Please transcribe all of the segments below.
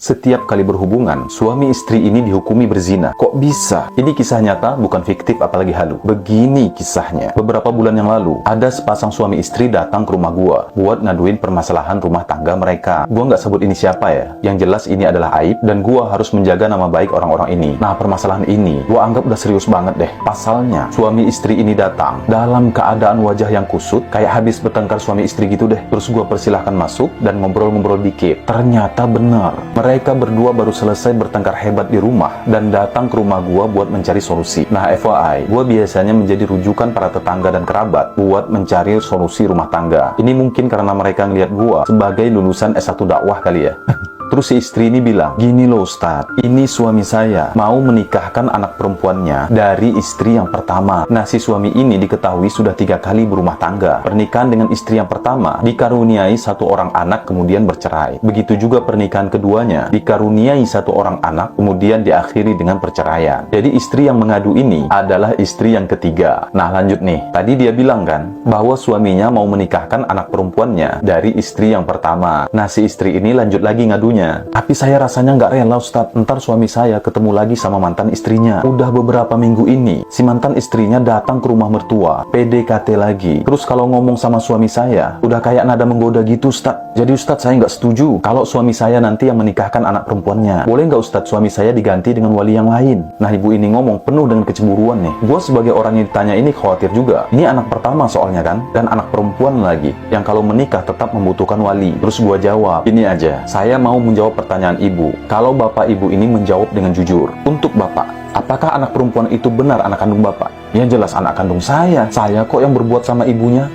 Setiap kali berhubungan, suami istri ini dihukumi berzina. Kok bisa? Ini kisah nyata, bukan fiktif apalagi halu. Begini kisahnya. Beberapa bulan yang lalu, ada sepasang suami istri datang ke rumah gua buat ngaduin permasalahan rumah tangga mereka. Gua nggak sebut ini siapa ya. Yang jelas ini adalah aib dan gua harus menjaga nama baik orang-orang ini. Nah, permasalahan ini gua anggap udah serius banget deh. Pasalnya, suami istri ini datang dalam keadaan wajah yang kusut, kayak habis bertengkar suami istri gitu deh. Terus gua persilahkan masuk dan ngobrol-ngobrol dikit. Ternyata benar, mereka berdua baru selesai bertengkar hebat di rumah dan datang ke rumah gua buat mencari solusi. Nah, FYI, gua biasanya menjadi rujukan para tetangga dan kerabat buat mencari solusi rumah tangga. Ini mungkin karena mereka ngelihat gua sebagai lulusan S1 dakwah kali ya. Terus si istri ini bilang, gini loh Ustadz, ini suami saya mau menikahkan anak perempuannya dari istri yang pertama. Nah, si suami ini diketahui sudah 3 kali berumah tangga. Pernikahan dengan istri yang pertama dikaruniai 1 orang anak kemudian bercerai. Begitu juga pernikahan keduanya dikaruniai 1 orang anak kemudian diakhiri dengan perceraian. Jadi istri yang mengadu ini adalah istri yang ketiga. Nah, lanjut nih. Tadi dia bilang kan bahwa suaminya mau menikahkan anak perempuannya dari istri yang pertama. Nah, si istri ini lanjut lagi ngadunya. Tapi saya rasanya nggak rela Ustadz, ntar suami saya ketemu lagi sama mantan istrinya. Udah beberapa minggu ini, si mantan istrinya datang ke rumah mertua, PDKT lagi. Terus kalau ngomong sama suami saya, udah kayak nada menggoda gitu Ustadz. Jadi Ustadz, saya nggak setuju kalau suami saya nanti yang menikahkan anak perempuannya. Boleh nggak Ustadz suami saya diganti dengan wali yang lain? Nah, ibu ini ngomong penuh dengan kecemburuan nih. Gue sebagai orang yang ditanya ini khawatir juga. Ini anak pertama soalnya kan, dan anak perempuan lagi, yang kalau menikah tetap membutuhkan wali. Terus gue jawab, ini aja, saya mau menjawab pertanyaan ibu. Kalau bapak ibu ini menjawab dengan jujur, untuk bapak, apakah anak perempuan itu benar anak kandung bapak? Ya jelas anak kandung saya. Saya kok yang berbuat sama ibunya.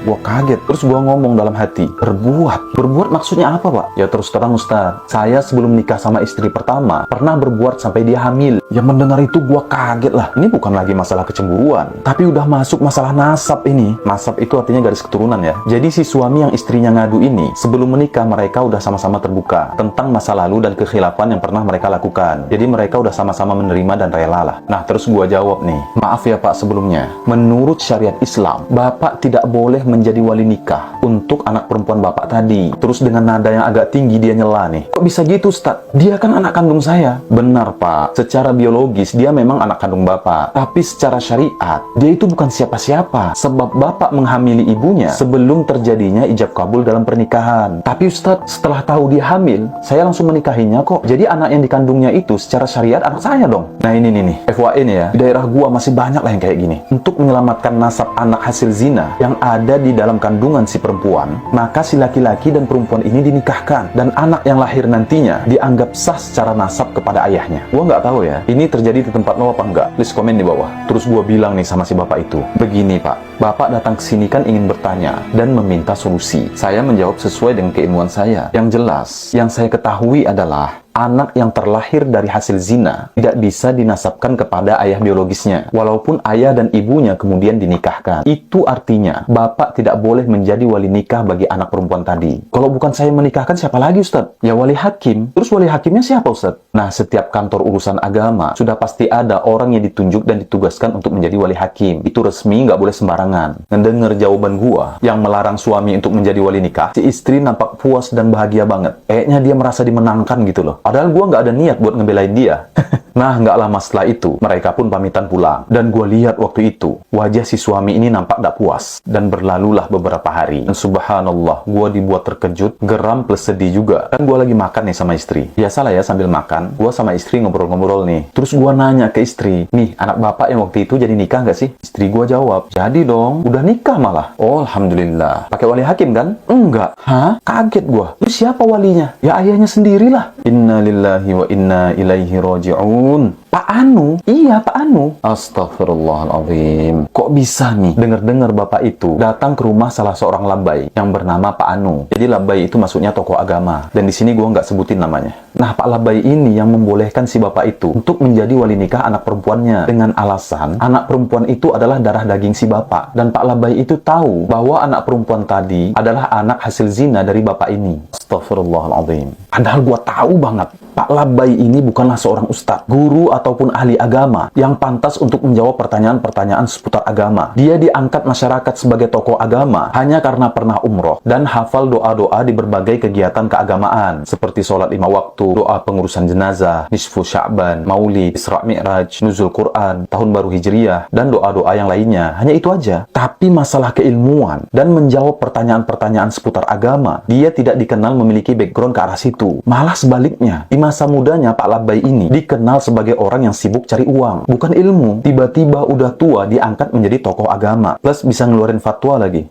Gua kaget, terus gua ngomong dalam hati, berbuat maksudnya apa pak? Ya terus terang Ustaz, saya sebelum nikah sama istri pertama pernah berbuat sampai dia hamil. Ya mendengar itu gua kaget lah. Ini bukan lagi masalah kecemburuan, tapi udah masuk masalah nasab ini. Nasab itu artinya garis keturunan ya. Jadi si suami yang istrinya ngadu ini, sebelum menikah mereka udah sama-sama terbuka tentang masa lalu dan kekhilafan yang pernah mereka lakukan. Jadi mereka udah sama-sama menerima dan rela lah. Nah terus gua jawab nih, maaf ya pak sebelumnya, menurut syariat Islam, bapak tidak boleh menjadi wali nikah untuk anak perempuan bapak tadi. Terus dengan nada yang agak tinggi dia nyela nih, kok bisa gitu Ustaz? Dia kan anak kandung saya. Benar pak, secara biologis dia memang anak kandung bapak, tapi secara syariat dia itu bukan siapa-siapa, sebab bapak menghamili ibunya sebelum terjadinya ijab kabul dalam pernikahan. Tapi Ustaz, setelah tahu dia hamil, saya langsung menikahinya kok. Jadi anak yang dikandungnya itu secara syariat anak saya dong. Nah ini nih FYI nih ya, di daerah gua masih banyak lah yang kayak gini. Untuk menyelamatkan nasab anak hasil zina yang ada di dalam kandungan si perempuan, maka si laki-laki dan perempuan ini dinikahkan dan anak yang lahir nantinya dianggap sah secara nasab kepada ayahnya. Gua nggak tahu ya, ini terjadi di tempat lo apa enggak? Please komen di bawah. Terus gua bilang nih sama si bapak itu, begini pak, bapak datang ke sini kan ingin bertanya dan meminta solusi. Saya menjawab sesuai dengan keilmuan saya. Yang jelas, yang saya ketahui adalah anak yang terlahir dari hasil zina tidak bisa dinasabkan kepada ayah biologisnya, walaupun ayah dan ibunya kemudian dinikahkan. Itu artinya bapak tidak boleh menjadi wali nikah bagi anak perempuan tadi. Kalau bukan saya menikahkan, siapa lagi Ustadz? Ya wali hakim. Terus wali hakimnya siapa Ustadz? Nah, setiap kantor urusan agama sudah pasti ada orang yang ditunjuk dan ditugaskan untuk menjadi wali hakim. Itu resmi, nggak boleh sembarangan. Ngedenger jawaban gua yang melarang suami untuk menjadi wali nikah, si istri nampak puas dan bahagia banget. Kayaknya dia merasa dimenangkan gitu loh. Padahal gue nggak ada niat buat ngebelain dia. Nah, nggak lama setelah itu, mereka pun pamitan pulang. Dan gue lihat waktu itu, wajah si suami ini nampak tak puas. Dan berlalulah beberapa hari. Dan subhanallah, gue dibuat terkejut, geram plus sedih juga. Kan gue lagi makan nih sama istri. Biasalah ya, sambil makan, gue sama istri ngobrol-ngobrol nih. Terus gue nanya ke istri, nih, anak bapak yang waktu itu jadi nikah nggak sih? Istri gue jawab, jadi dong, udah nikah malah. Oh, alhamdulillah. Pakai wali hakim kan? Enggak. Hah? Kaget gue. Terus siapa walinya? Ya ayahnya sendirilah. Inna lillahi wa inna ilaihi raji'un. Pak Anu? Iya, Pak Anu. Astagfirullahaladzim. Kok bisa nih dengar-dengar bapak itu datang ke rumah salah seorang labai yang bernama Pak Anu. Jadi labai itu maksudnya tokoh agama. Dan di sini gua nggak sebutin namanya. Nah, Pak Labai ini yang membolehkan si bapak itu untuk menjadi wali nikah anak perempuannya dengan alasan anak perempuan itu adalah darah daging si bapak. Dan Pak Labai itu tahu bahwa anak perempuan tadi adalah anak hasil zina dari bapak ini. Astagfirullahaladzim. Padahal gua tahu banget Pak Labai ini bukanlah seorang ustadz, guru ataupun ahli agama yang pantas untuk menjawab pertanyaan-pertanyaan seputar agama. Dia diangkat masyarakat sebagai tokoh agama hanya karena pernah umroh dan hafal doa-doa di berbagai kegiatan keagamaan seperti sholat 5 waktu, doa pengurusan jenazah, nisfu Sya'ban, maulid, Isra Mi'raj, nuzul Quran, tahun baru Hijriyah, dan doa-doa yang lainnya. Hanya itu aja. Tapi masalah keilmuan dan menjawab pertanyaan-pertanyaan seputar agama, dia tidak dikenal memiliki background ke arah situ. Malah sebaliknya, di masa mudanya Pak Labai ini dikenal sebagai orang yang sibuk cari uang, bukan ilmu. Tiba-tiba udah tua diangkat menjadi tokoh agama, plus bisa ngeluarin fatwa lagi.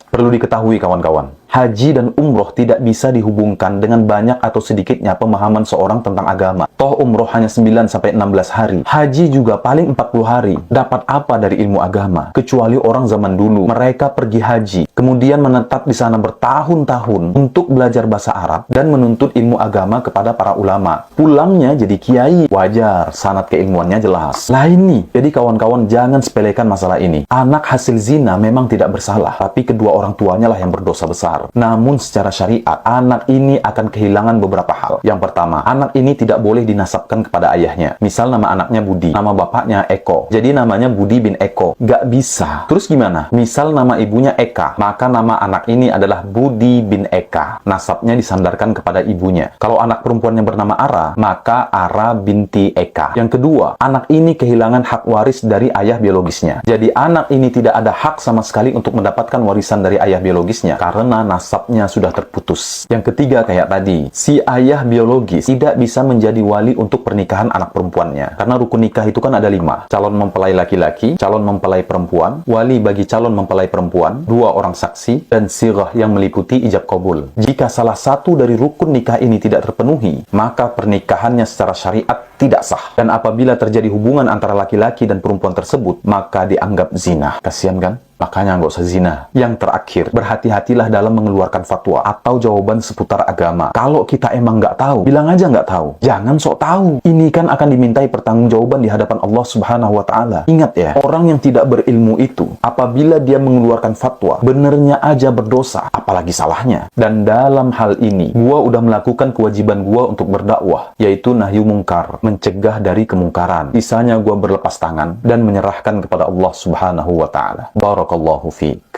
Perlu diketahui kawan-kawan, haji dan umroh tidak bisa dihubungkan dengan banyak atau sedikitnya pemahaman seorang tentang agama. Toh umroh hanya 9-16 hari. Haji juga paling 40 hari. Dapat apa dari ilmu agama? Kecuali orang zaman dulu, mereka pergi haji, kemudian menetap di sana bertahun-tahun untuk belajar bahasa Arab dan menuntut ilmu agama kepada para ulama. Pulangnya jadi kiai. Wajar, sanad keilmuannya jelas. Lah ini, jadi kawan-kawan jangan sepelekan masalah ini. Anak hasil zina memang tidak bersalah, tapi kedua orang tuanya lah yang berdosa besar. Namun secara syariat, anak ini akan kehilangan beberapa hal. Yang pertama, anak ini tidak boleh dinasabkan kepada ayahnya. Misal nama anaknya Budi, nama bapaknya Eko. Jadi namanya Budi bin Eko. Gak bisa. Terus gimana? Misal nama ibunya Eka, maka nama anak ini adalah Budi bin Eka. Nasabnya disandarkan kepada ibunya. Kalau anak perempuannya bernama Ara, maka Ara binti Eka. Yang kedua, anak ini kehilangan hak waris dari ayah biologisnya. Jadi anak ini tidak ada hak sama sekali untuk mendapatkan warisan dari ayah biologisnya karena nasabnya sudah terputus. Yang ketiga kayak tadi, si ayah biologis tidak bisa menjadi wali untuk pernikahan anak perempuannya. Karena rukun nikah itu kan ada 5. Calon mempelai laki-laki, calon mempelai perempuan, wali bagi calon mempelai perempuan, 2 orang saksi, dan sirah yang meliputi ijab kabul. Jika salah satu dari rukun nikah ini tidak terpenuhi, maka pernikahannya secara syariat tidak sah. Dan apabila terjadi hubungan antara laki-laki dan perempuan tersebut, maka dianggap zina. Kasian kan? Makanya nggak usah zina. Yang terakhir, berhati-hatilah dalam mengeluarkan fatwa atau jawaban seputar agama. Kalau kita emang nggak tahu, bilang aja nggak tahu. Jangan sok tahu. Ini kan akan dimintai pertanggungjawaban di hadapan Allah Subhanahu wa Ta'ala. Ingat ya, orang yang tidak berilmu itu, apabila dia mengeluarkan fatwa, benernya aja berdosa, apalagi salahnya. Dan dalam hal ini, gua udah melakukan kewajiban gua untuk berdakwah, yaitu nahyu mungkar, mencegah dari kemungkaran. Sisanya gua berlepas tangan dan menyerahkan kepada Allah Subhanahu wa Ta'ala. Barakallahu fiik.